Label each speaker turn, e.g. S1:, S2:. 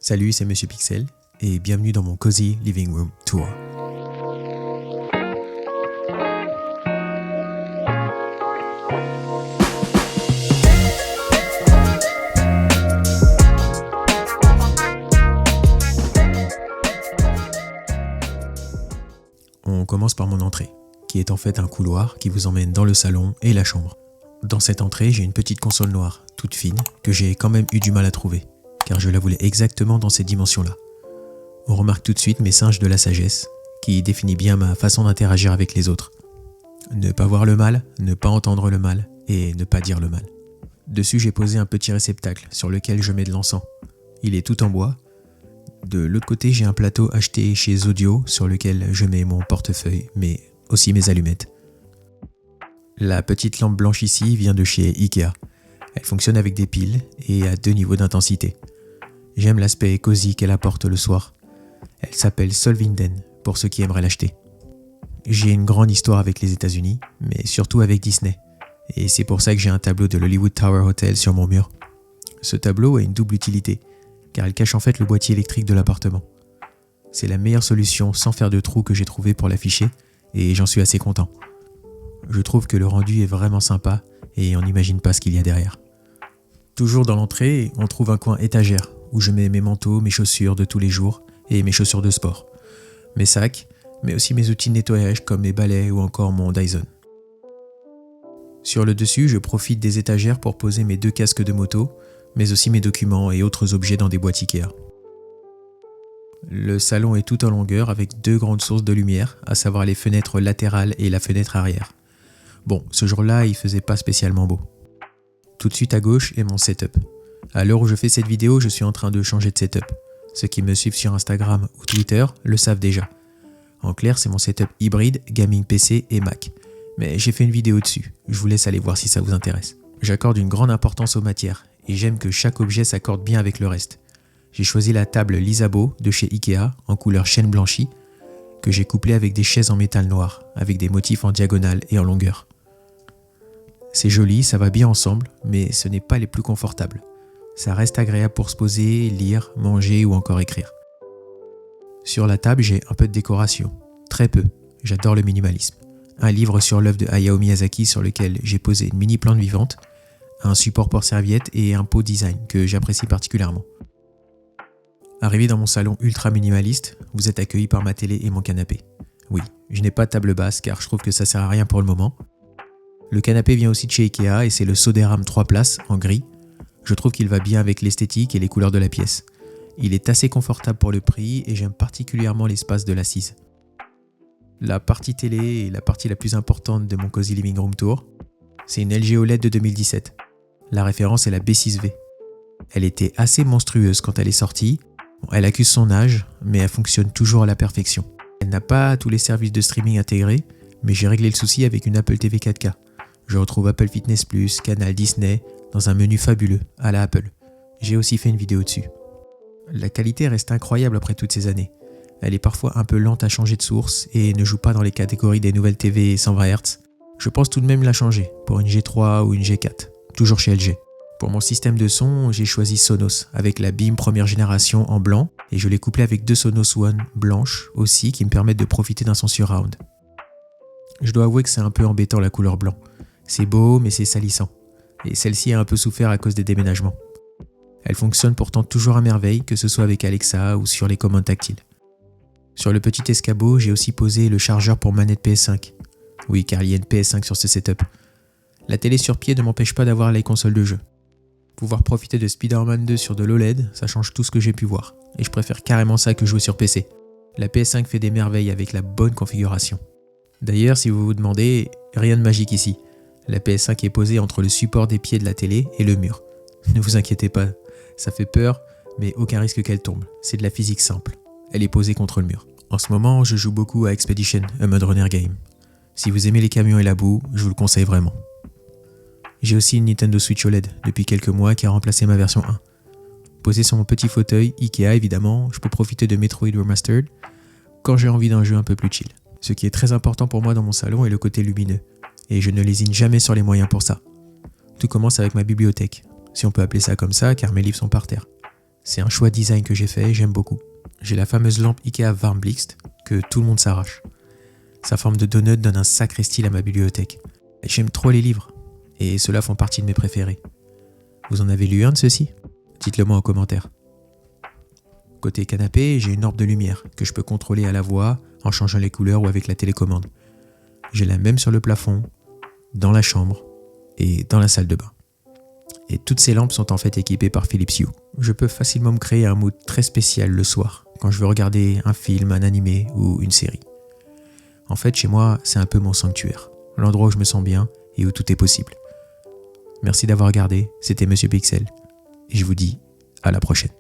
S1: Salut, c'est Monsieur Pixel et bienvenue dans mon Cozy Living Room Tour. On commence par mon entrée, qui est en fait un couloir qui vous emmène dans le salon et la chambre. Dans cette entrée, j'ai une petite console noire, toute fine, que j'ai quand même eu du mal à trouver, car je la voulais exactement dans ces dimensions-là. On remarque tout de suite mes singes de la sagesse, qui définit bien ma façon d'interagir avec les autres. Ne pas voir le mal, ne pas entendre le mal, et ne pas dire le mal. Dessus, j'ai posé un petit réceptacle sur lequel je mets de l'encens. Il est tout en bois. De l'autre côté, j'ai un plateau acheté chez Zodio sur lequel je mets mon portefeuille, mais aussi mes allumettes. La petite lampe blanche ici vient de chez Ikea. Elle fonctionne avec des piles et à 2 niveaux d'intensité. J'aime l'aspect cosy qu'elle apporte le soir. Elle s'appelle Solvinden, pour ceux qui aimeraient l'acheter. J'ai une grande histoire avec les États-Unis, mais surtout avec Disney. Et c'est pour ça que j'ai un tableau de l'Hollywood Tower Hotel sur mon mur. Ce tableau a une double utilité, car il cache en fait le boîtier électrique de l'appartement. C'est la meilleure solution sans faire de trou que j'ai trouvé pour l'afficher, et j'en suis assez content. Je trouve que le rendu est vraiment sympa, et on n'imagine pas ce qu'il y a derrière. Toujours dans l'entrée, on trouve un coin étagère, où je mets mes manteaux, mes chaussures de tous les jours, et mes chaussures de sport. Mes sacs, mais aussi mes outils de nettoyage comme mes balais ou encore mon Dyson. Sur le dessus, je profite des étagères pour poser mes 2 casques de moto, mais aussi mes documents et autres objets dans des boîtes Ikea. Le salon est tout en longueur avec 2 grandes sources de lumière, à savoir les fenêtres latérales et la fenêtre arrière. Bon, ce jour-là, il faisait pas spécialement beau. Tout de suite à gauche est mon setup. À l'heure où je fais cette vidéo, je suis en train de changer de setup. Ceux qui me suivent sur Instagram ou Twitter le savent déjà. En clair, c'est mon setup hybride, gaming PC et Mac. Mais j'ai fait une vidéo dessus, je vous laisse aller voir si ça vous intéresse. J'accorde une grande importance aux matières, et j'aime que chaque objet s'accorde bien avec le reste. J'ai choisi la table Lisabo de chez Ikea, en couleur chêne blanchi, que j'ai couplée avec des chaises en métal noir, avec des motifs en diagonale et en longueur. C'est joli, ça va bien ensemble, mais ce n'est pas les plus confortables. Ça reste agréable pour se poser, lire, manger ou encore écrire. Sur la table, j'ai un peu de décoration. Très peu. J'adore le minimalisme. Un livre sur l'œuvre de Hayao Miyazaki sur lequel j'ai posé une mini plante vivante, un support porte-serviette et un pot design que j'apprécie particulièrement. Arrivé dans mon salon ultra minimaliste, vous êtes accueilli par ma télé et mon canapé. Oui, je n'ai pas de table basse car je trouve que ça sert à rien pour le moment. Le canapé vient aussi de chez Ikea et c'est le Soderam 3 places en gris. Je trouve qu'il va bien avec l'esthétique et les couleurs de la pièce. Il est assez confortable pour le prix et j'aime particulièrement l'espace de l'assise. La partie télé est la partie la plus importante de mon Cozy Living Room Tour. C'est une LG OLED de 2017. La référence est la B6V. Elle était assez monstrueuse quand elle est sortie. Elle accuse son âge, mais elle fonctionne toujours à la perfection. Elle n'a pas tous les services de streaming intégrés, mais j'ai réglé le souci avec une Apple TV 4K. Je retrouve Apple Fitness+, Canal Disney, dans un menu fabuleux, à la Apple. J'ai aussi fait une vidéo dessus. La qualité reste incroyable après toutes ces années. Elle est parfois un peu lente à changer de source et ne joue pas dans les catégories des nouvelles TV 120 Hz. Je pense tout de même la changer pour une G3 ou une G4, toujours chez LG. Pour mon système de son, j'ai choisi Sonos avec la Beam première génération en blanc et je l'ai couplé avec 2 Sonos One blanches aussi qui me permettent de profiter d'un son surround. Je dois avouer que c'est un peu embêtant la couleur blanc. C'est beau mais c'est salissant. Et celle-ci a un peu souffert à cause des déménagements. Elle fonctionne pourtant toujours à merveille, que ce soit avec Alexa ou sur les commandes tactiles. Sur le petit escabeau, j'ai aussi posé le chargeur pour manette PS5. Oui, car il y a une PS5 sur ce setup. La télé sur pied ne m'empêche pas d'avoir les consoles de jeu. Pouvoir profiter de Spider-Man 2 sur de l'OLED, ça change tout ce que j'ai pu voir. Et je préfère carrément ça que jouer sur PC. La PS5 fait des merveilles avec la bonne configuration. D'ailleurs, si vous vous demandez, rien de magique ici. La PS5 est posée entre le support des pieds de la télé et le mur. Ne vous inquiétez pas, ça fait peur, mais aucun risque qu'elle tombe. C'est de la physique simple. Elle est posée contre le mur. En ce moment, je joue beaucoup à Expedition, un mode runner game. Si vous aimez les camions et la boue, je vous le conseille vraiment. J'ai aussi une Nintendo Switch OLED depuis quelques mois qui a remplacé ma version 1. Posée sur mon petit fauteuil, Ikea évidemment, je peux profiter de Metroid Remastered quand j'ai envie d'un jeu un peu plus chill. Ce qui est très important pour moi dans mon salon est le côté lumineux. Et je ne lésine jamais sur les moyens pour ça. Tout commence avec ma bibliothèque, si on peut appeler ça comme ça car mes livres sont par terre. C'est un choix design que j'ai fait et j'aime beaucoup. J'ai la fameuse lampe Ikea Warmblixt que tout le monde s'arrache. Sa forme de donut donne un sacré style à ma bibliothèque. Et j'aime trop les livres, et ceux-là font partie de mes préférés. Vous en avez lu un de ceux-ci ? Dites-le moi en commentaire. Côté canapé, j'ai une orbe de lumière que je peux contrôler à la voix, en changeant les couleurs ou avec la télécommande. J'ai la même sur le plafond, dans la chambre et dans la salle de bain. Et toutes ces lampes sont en fait équipées par Philips Hue. Je peux facilement me créer un mood très spécial le soir, quand je veux regarder un film, un animé ou une série. En fait, chez moi, c'est un peu mon sanctuaire, l'endroit où je me sens bien et où tout est possible. Merci d'avoir regardé, c'était Monsieur Pixel, et je vous dis à la prochaine.